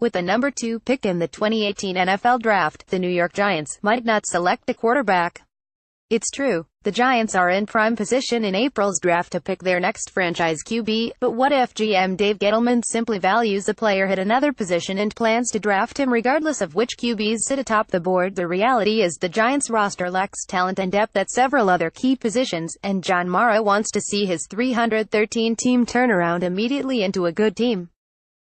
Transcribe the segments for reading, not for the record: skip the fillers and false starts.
With the number 2 pick in the 2018 NFL Draft, the New York Giants might not select a quarterback. It's true, the Giants are in prime position in April's draft to pick their next franchise QB, but what if GM Dave Gettleman simply values a player at another position and plans to draft him regardless of which QBs sit atop the board? The reality is the Giants roster lacks talent and depth at several other key positions, and John Mara wants to see his 313-team turnaround immediately into a good team.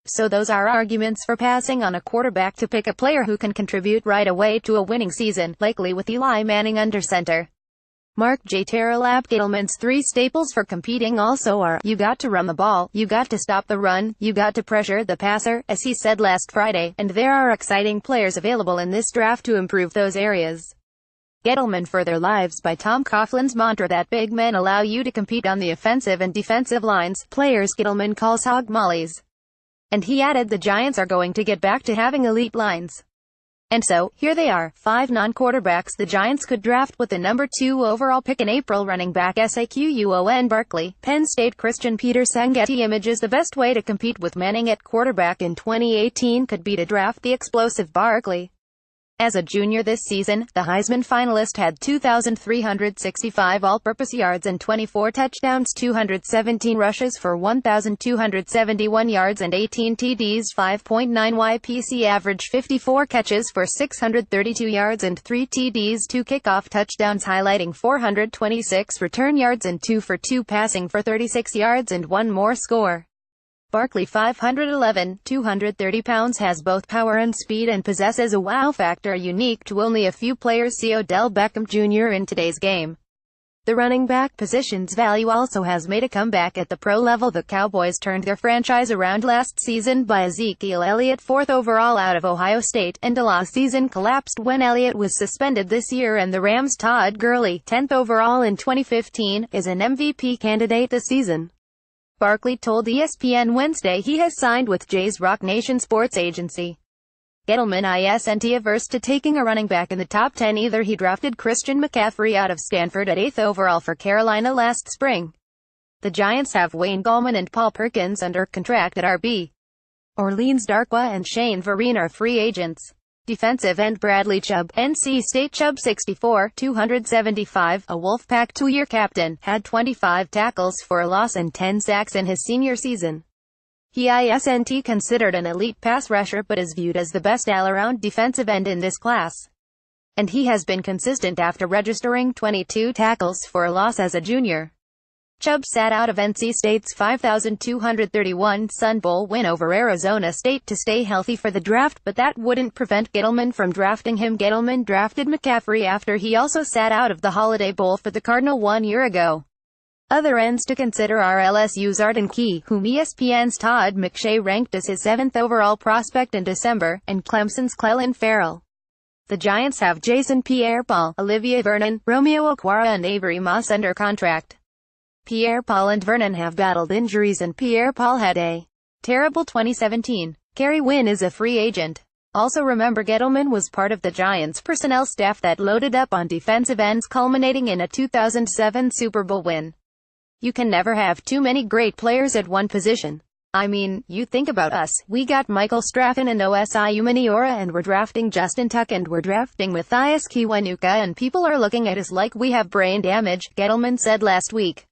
So those are arguments for passing on a quarterback to pick a player who can contribute right away to a winning season, likely with Eli Manning under center. Mark J. Terrell Gettleman's 3 staples for competing also are, you got to run the ball, you got to stop the run, you got to pressure the passer, as he said last Friday, and there are exciting players available in this draft to improve those areas. Gettleman further lives by Tom Coughlin's mantra that big men allow you to compete on the offensive and defensive lines, players Gettleman calls hog mollies. And he added the Giants are going to get back to having elite lines. And so, here they are, 5 non-quarterbacks the Giants could draft with the number 2 overall pick in April. Running back Saquon Barkley, Penn State Christian Peterson. Getty Images. The best way to compete with Manning at quarterback in 2018 could be to draft the explosive Barkley. As a junior this season, the Heisman finalist had 2,365 all-purpose yards and 24 touchdowns, 217 rushes for 1,271 yards and 18 TDs, 5.9 YPC average, 54 catches for 632 yards and 3 TDs, 2 kickoff touchdowns, highlighting 426 return yards and 2 for 2 passing for 36 yards and 1 more score. Barkley, 5'11", 230 pounds, has both power and speed and possesses a wow factor unique to only a few players. See Odell Beckham Jr. in today's game. The running back position's value also has made a comeback at the pro level. The Cowboys turned their franchise around last season by Ezekiel Elliott, 4th overall out of Ohio State, and the last season collapsed when Elliott was suspended this year, and the Rams' Todd Gurley, 10th overall in 2015, is an MVP candidate this season. Barkley told ESPN Wednesday he has signed with Jay's Rock Nation sports agency. Gettleman isn't averse to taking a running back in the top 10 either. He drafted Christian McCaffrey out of Stanford at 8th overall for Carolina last spring. The Giants have Wayne Gallman and Paul Perkins under contract at RB. Orleans Darkwa and Shane Vereen are free agents. Defensive end Bradley Chubb, NC State. Chubb, 6'4", 275, a Wolfpack 2-year captain, had 25 tackles for a loss and 10 sacks in his senior season. He isn't considered an elite pass rusher but is viewed as the best all-around defensive end in this class. And he has been consistent after registering 22 tackles for a loss as a junior. Chubb sat out of NC State's 5,231 Sun Bowl win over Arizona State to stay healthy for the draft, but that wouldn't prevent Gettleman from drafting him. Gettleman drafted McCaffrey after he also sat out of the Holiday Bowl for the Cardinal 1 year ago. Other ends to consider are LSU's Arden Key, whom ESPN's Todd McShay ranked as his 7th overall prospect in December, and Clemson's Clelin Ferrell. The Giants have Jason Pierre-Paul, Olivier Vernon, Romeo Okwara and Avery Moss under contract. Pierre-Paul and Vernon have battled injuries and Pierre-Paul had a terrible 2017. Kerry Wynn is a free agent. Also remember, Gettleman was part of the Giants personnel staff that loaded up on defensive ends, culminating in a 2007 Super Bowl win. You can never have too many great players at one position. I mean, you think about us, we got Michael Strahan and Osi Umenyiora, and we're drafting Justin Tuck, and we're drafting Matthias Kiwanuka, and people are looking at us like we have brain damage, Gettleman said last week.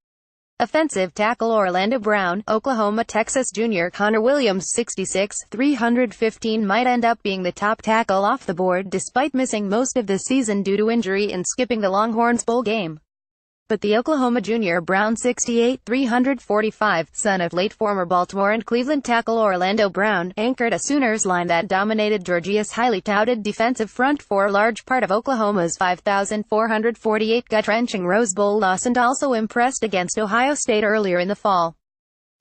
Offensive tackle Orlando Brown, Oklahoma Texas junior Connor Williams, 66, 315, might end up being the top tackle off the board despite missing most of the season due to injury and skipping the Longhorns bowl game. But the Oklahoma junior Brown, 68, 345, son of late former Baltimore and Cleveland tackle Orlando Brown, anchored a Sooners line that dominated Georgia's highly touted defensive front for a large part of Oklahoma's 5,448 gut-wrenching Rose Bowl loss, and also impressed against Ohio State earlier in the fall.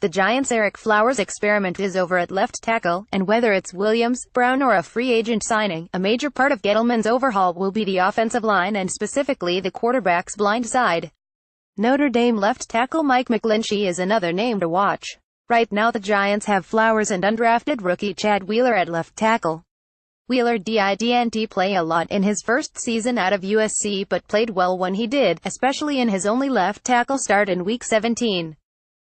The Giants' Eric Flowers experiment is over at left tackle, and whether it's Williams, Brown or a free agent signing, a major part of Gettleman's overhaul will be the offensive line and specifically the quarterback's blind side. Notre Dame left tackle Mike McGlinchey is another name to watch. Right now the Giants have Flowers and undrafted rookie Chad Wheeler at left tackle. Wheeler didn't play a lot in his first season out of USC but played well when he did, especially in his only left tackle start in Week 17.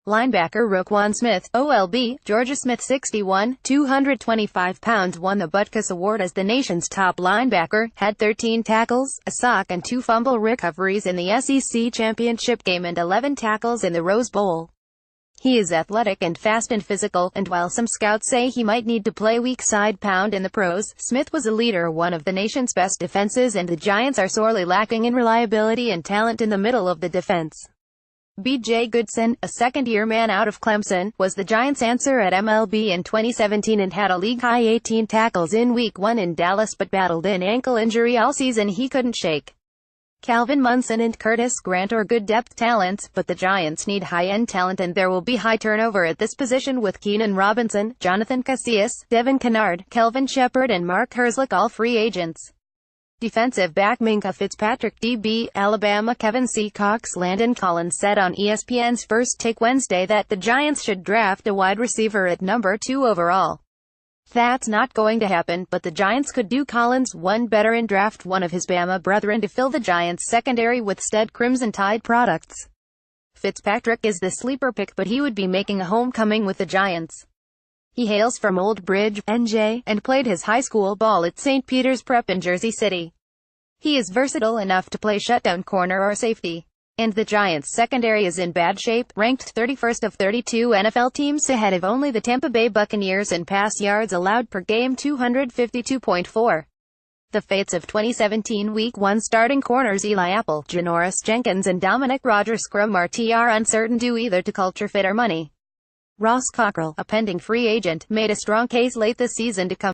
Linebacker Roquan Smith, OLB, Georgia Smith 61, 225 pounds won the Butkus Award as the nation's top linebacker, had 13 tackles, a sack and 2 fumble recoveries in the SEC championship game and 11 tackles in the Rose Bowl. He is athletic and fast and physical, and while some scouts say he might need to play weak side pound in the pros, Smith was a leader, one of the nation's best defenses, and the Giants are sorely lacking in reliability and talent in the middle of the defense. B.J. Goodson, a second-year man out of Clemson, was the Giants' answer at MLB in 2017 and had a league-high 18 tackles in Week 1 in Dallas but battled an ankle injury all season he couldn't shake. Calvin Munson and Curtis Grant are good depth talents, but the Giants need high-end talent and there will be high turnover at this position with Keenan Robinson, Jonathan Casillas, Devin Kennard, Kelvin Sheppard and Mark Herzlich all free agents. Defensive back Minkah Fitzpatrick DB, Alabama Kevin C. Cox Landon Collins said on ESPN's First Take Wednesday that the Giants should draft a wide receiver at number 2 overall. That's not going to happen, but the Giants could do Collins one better and draft one of his Bama brethren to fill the Giants' secondary with stud Crimson Tide products. Fitzpatrick is the sleeper pick, but he would be making a homecoming with the Giants. He hails from Old Bridge, NJ, and played his high school ball at St. Peter's Prep in Jersey City. He is versatile enough to play shutdown corner or safety. And the Giants' secondary is in bad shape, ranked 31st of 32 NFL teams ahead of only the Tampa Bay Buccaneers in pass yards allowed per game 252.4. The fates of 2017 Week 1 starting corners Eli Apple, Janoris Jenkins and Dominic Rodgers-Cromartie are uncertain due either to culture fit or money. Ross Cockrell, a pending free agent, made a strong case late this season to come